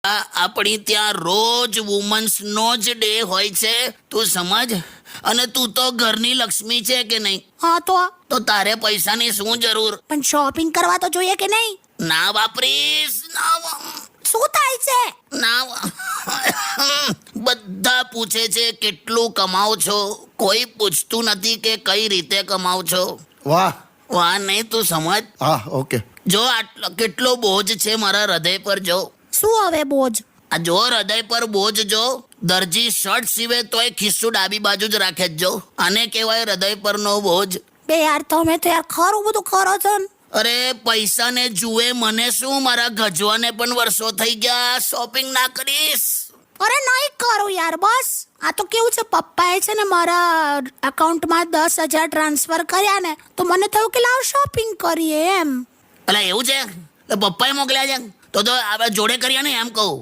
આપણી ત્યાં રોજ વુમન્સ નો જ ડે હોય છે, તું સમજ. અને તું તો ઘરની લક્ષ્મી છે કે નહીં? હા તો તારે પૈસાની શું જરૂર? પણ શોપિંગ કરવા તો જોઈએ કે નહીં? ના વાપરીશ, શું થાય છે? બધા પૂછે છે કેટલું કમાઓ છો, કોઈ પૂછતું નથી કે કઈ રીતે કમાઓ છો. વાહ નહીં, તું સમજ. હા ઓકે. જો આટલો કેટલો બોજ છે મારા હૃદય પર. જો શું હવે બોજ? આ જો હૃદય પર બોજ. જો દરજી શર્ટ સીવે તોય ખિસ્સું ડાબી બાજુ જ રાખે જ. જો આને કહેવાય હૃદય પરનો બોજ. બે યાર તમે તો યાર ખરું બધું કરો છો ને. અરે પૈસાને જુએ, મને શું, મારા ગજવાને પણ વર્ષો થઈ ગયા. શોપિંગ ના કરીશ? અરે નહીં કરું યાર, બસ. આ તો કેવું છે, પપ્પાએ છે ને મારા એકાઉન્ટમાં 10,000 ટ્રાન્સફર કર્યા ને, તો મને થયું કે લાવ શોપિંગ કરીએ એમ. એટલે એવું છે? પપ્પાએ મોકલ્યા છે તો આપણે જોડે કર્યા ને એમ કહું.